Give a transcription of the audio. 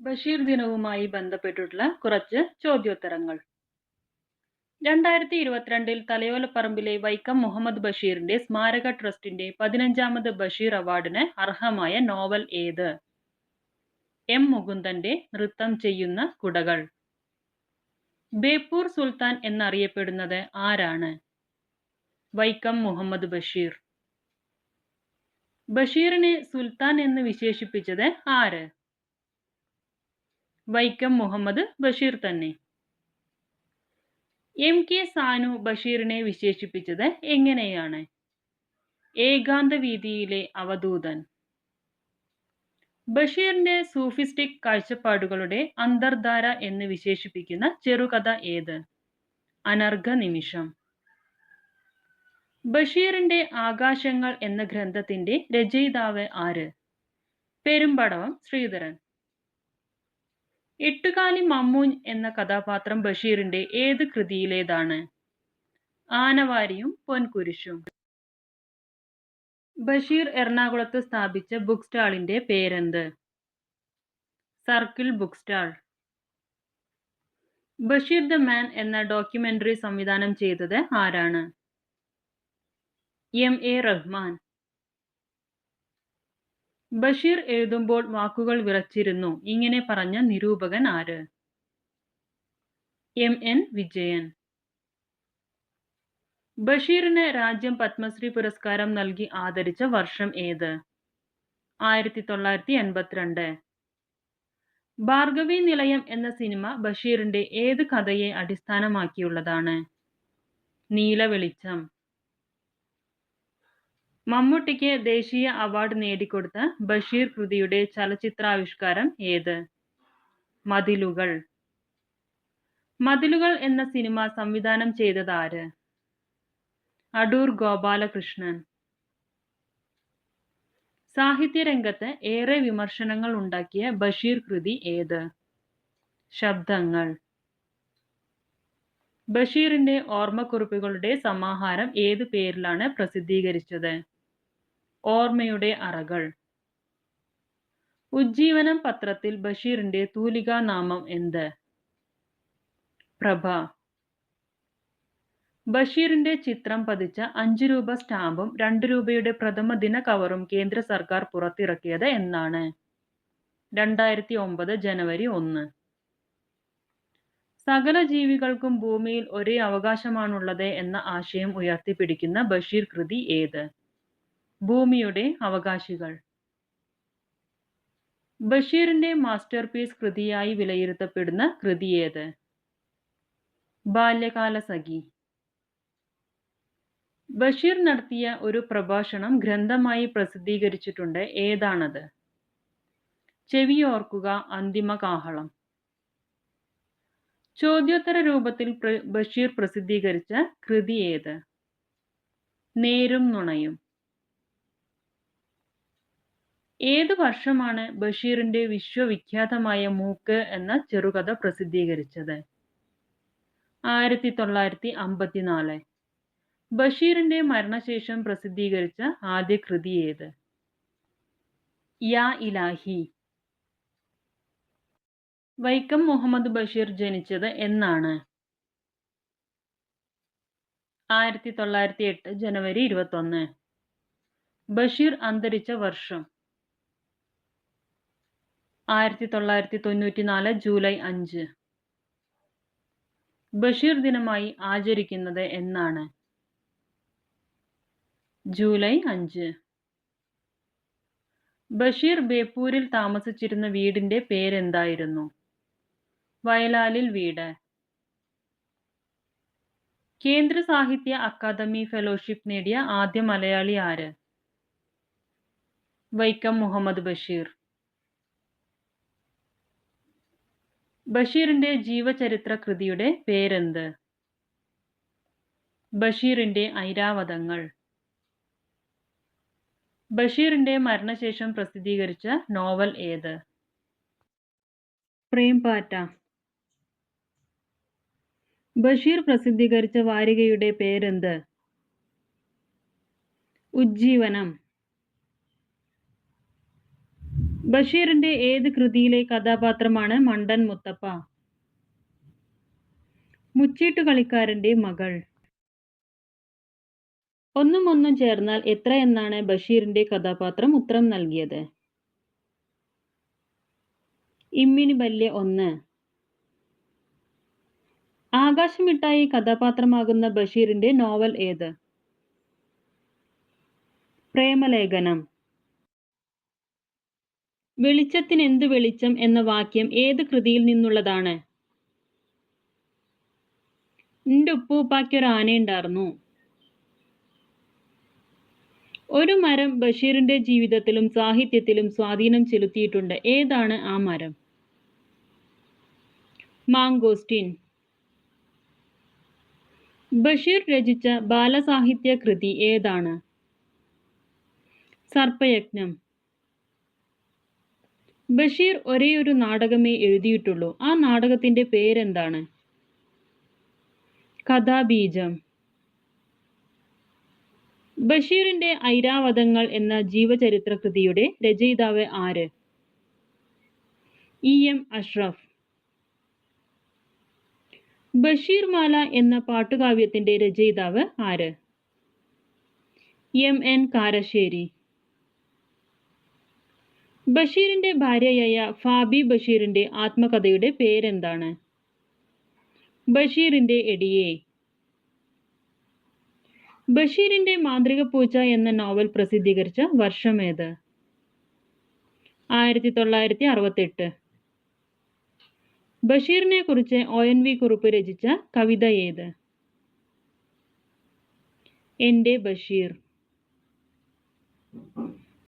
ബഷീർ ദിനവുമായി ബന്ധപ്പെട്ടിട്ടുള്ള കുറച്ച് ചോദ്യോത്തരങ്ങൾ. 2022 തലയോലപ്പറമ്പിലെ വൈക്കം മുഹമ്മദ് ബഷീറിന്റെ സ്മാരക ട്രസ്റ്റിന്റെ 15ാമത് ബഷീർ അവാർഡിന് അർഹമായ നോവൽ ഏത്? എം. മുകുന്ദന്റെ നൃത്തം ചെയ്യുന്ന കുടകൾ. ബേപ്പൂർ സുൽത്താൻ എന്നറിയപ്പെടുന്നത് ആരാണ്? വൈക്കം മുഹമ്മദ് ബഷീർ. ബഷീറിനെ സുൽത്താൻ എന്ന് വിശേഷിപ്പിച്ചത് ആര്? വൈക്കം മുഹമ്മദ് ബഷീർ തന്നെ. എം. കെ. സാനു ബഷീറിനെ വിശേഷിപ്പിച്ചത് എങ്ങനെയാണ്? ഏകാന്തവീഥിയിലെ അവധൂതൻ. ബഷീറിന്റെ സൂഫിസ്റ്റിക് കാഴ്ചപ്പാടുകളുടെ അന്തർധാര എന്ന് വിശേഷിപ്പിക്കുന്ന ചെറുകഥ ഏത്? അനർഘ നിമിഷം. ബഷീറിന്റെ ആകാശങ്ങൾ എന്ന ഗ്രന്ഥത്തിന്റെ രചയിതാവ് ആര്? പെരുമ്പടവം ശ്രീധരൻ. എട്ടുകാലി മമ്മൂൻ എന്ന കഥാപാത്രം ബഷീറിന്റെ ഏത് കൃതിയിലേതാണ്? ആനവാരിയും പൊൻകുരിശും. ബഷീർ എറണാകുളത്ത് സ്ഥാപിച്ച ബുക്ക് സ്റ്റാളിന്റെ പേരെന്ത്? Circle book stall. Basheer the man എന്ന ഡോക്യുമെന്ററി സംവിധാനം ചെയ്തത് ആരാണ്? എം. എ. റഹ്മാൻ. ബഷീർ എഴുതുമ്പോൾ വാക്കുകൾ വിറച്ചിരുന്നു ഇങ്ങനെ പറഞ്ഞ നിരൂപകൻ ആര്? എം. എൻ. വിജയൻ. ബഷീറിന് രാജ്യം പത്മശ്രീ പുരസ്കാരം നൽകി ആദരിച്ച വർഷം ഏത്? 1982. ഭാർഗവീ നിലയം എന്ന സിനിമ ബഷീറിന്റെ ഏത് കഥയെ അടിസ്ഥാനമാക്കിയുള്ളതാണ്? നീലവെളിച്ചം. മമ്മൂട്ടിക്ക് ദേശീയ അവാർഡ് നേടിക്കൊടുത്ത ബഷീർ കൃതിയുടെ ചലച്ചിത്രാവിഷ്കാരം ഏത്? മതിലുകൾ. മതിലുകൾ എന്ന സിനിമ സംവിധാനം ചെയ്തതാര്? അടൂർ ഗോപാലകൃഷ്ണൻ. സാഹിത്യരംഗത്ത് ഏറെ വിമർശനങ്ങൾ ഉണ്ടാക്കിയ ബഷീർ കൃതി ഏത്? ശബ്ദങ്ങൾ. ബഷീറിന്റെ ഓർമ്മക്കുറിപ്പുകളുടെ സമാഹാരം ഏതു പേരിലാണ് പ്രസിദ്ധീകരിച്ചത്? ഓർമ്മയുടെ അറകൾ. ഉജ്ജീവനം പത്രത്തിൽ ബഷീറിന്റെ തൂലികാനാമം എന്ത്? പ്രഭ. ബഷീറിന്റെ ചിത്രം പതിച്ച 5 രൂപ സ്റ്റാമ്പും 2 രൂപയുടെ പ്രഥമ ദിന കവറും കേന്ദ്ര സർക്കാർ പുറത്തിറക്കിയത് എന്നാണ്? 2009 ജനുവരി 1. സകല ജീവികൾക്കും ഭൂമിയിൽ ഒരേ അവകാശമാണുള്ളത് എന്ന ആശയം ഉയർത്തിപ്പിടിക്കുന്ന ബഷീർ കൃതി ഏത്? ഭൂമിയുടെ അവകാശികൾ. ബഷീറിന്റെ മാസ്റ്റർപീസ് കൃതിയായി വിലയിരുത്തപ്പെടുന്ന കൃതി ഏത്? ബാല്യകാലസഖി. ബഷീർ നടത്തിയ ഒരു പ്രഭാഷണം ഗ്രന്ഥമായി പ്രസിദ്ധീകരിച്ചിട്ടുണ്ട് ഏതാണത്? ചെവിയോർക്കുക അന്തിമ കാഹളം. ചോദ്യോത്തര രൂപത്തിൽ ബഷീർ പ്രസിദ്ധീകരിച്ച കൃതി ഏത്? നേരും നുണയും. ഏത് വർഷമാണ് ബഷീറിന്റെ വിശ്വവിഖ്യാതമായ മൂക്ക് എന്ന ചെറുകഥ പ്രസിദ്ധീകരിച്ചത്? 1954. ബഷീറിന്റെ മരണശേഷം പ്രസിദ്ധീകരിച്ച ആദ്യ കൃതി ഏത്? യാ ഇലാഹി. വൈക്കം മുഹമ്മദ് ബഷീർ ജനിച്ചത് എന്നാണ്? 1908 ജനുവരി 21. ബഷീർ അന്തരിച്ച വർഷം? 1994 ജൂലൈ 5. ബഷീർ ദിനമായി ആചരിക്കുന്നത് എന്നാണ്? ജൂലൈ 5. ബഷീർ ബേപ്പൂരിൽ താമസിച്ചിരുന്ന വീടിന്റെ പേരെന്തായിരുന്നു? വയലാലിൽ വീട്. കേന്ദ്ര സാഹിത്യ അക്കാദമി ഫെലോഷിപ്പ് നേടിയ ആദ്യ മലയാളി ആര്? വൈക്കം മുഹമ്മദ് ബഷീർ. ബഷീറിന്റെ ജീവചരിത്ര കൃതിയുടെ പേരെന്ത്? ബഷീറിന്റെ ഐരാവതങ്ങൾ. ബഷീറിന്റെ മരണശേഷം പ്രസിദ്ധീകരിച്ച നോവൽ ഏത്? പ്രേംപാറ്റ. ബഷീർ പ്രസിദ്ധീകരിച്ച വാരികയുടെ പേരെന്ത്? ഉജ്ജീവനം. ബഷീറിന്റെ ഏത് കൃതിയിലെ കഥാപാത്രമാണ് മണ്ടൻ മുത്തപ്പ? മുച്ചീട്ടുകളിക്കാരന്റെ മകൾ. ഒന്നും ഒന്നും ചേർന്നാൽ എത്ര എന്നാണ് ബഷീറിന്റെ കഥാപാത്രം ഉത്തരം നൽകിയത്? ഇമ്മിണി ബല്യ 1. ആകാശമിട്ടായി കഥാപാത്രമാകുന്ന ബഷീറിന്റെ നോവൽ ഏത്? പ്രേമലേഖനം. വെളിച്ചത്തിനെന്തു വെളിച്ചം എന്ന വാക്യം ഏത് കൃതിയിൽ നിന്നുള്ളതാണ്? ൻ്റുപ്പൂപ്പായ്ക്കൊരാനയുണ്ടാർന്നു. ഒരു മരം ബഷീറിന്റെ ജീവിതത്തിലും സാഹിത്യത്തിലും സ്വാധീനം ചെലുത്തിയിട്ടുണ്ട്. ഏതാണ് ആ മരം? മാംഗോസ്റ്റിൻ. ബഷീർ രചിച്ച ബാലസാഹിത്യ കൃതി ഏതാണ്? സർപ്പയജ്ഞം. ബഷീർ ഒരേയൊരു നാടകമേ എഴുതിയിട്ടുള്ളൂ. ആ നാടകത്തിന്റെ പേരെന്താണ്? കഥാബീജം. ബഷീറിന്റെ ഐരാവതങ്ങൾ എന്ന ജീവചരിത്ര കൃതിയുടെ രചയിതാവ് ആര്? E.M. അഷ്റഫ്. ബഷീർ മാല എന്ന പാട്ടുകാവ്യത്തിന്റെ രചയിതാവ് ആര്? M.N. കാരശ്ശേരി. ബഷീറിന്റെ ഭാര്യയായ ഫാബി ബഷീറിന്റെ ആത്മകഥയുടെ പേരെന്താണ്? ബഷീറിന്റെ എടിയെ. ബഷീറിന്റെ മാന്ത്രിക പൂച്ച എന്ന നോവൽ പ്രസിദ്ധീകരിച്ച വർഷമേത്? 1968. ബഷീറിനെ കുറിച്ച് ONV കുറുപ്പ് രചിച്ച കവിത ഏത്? എൻ്റെ ബഷീർ.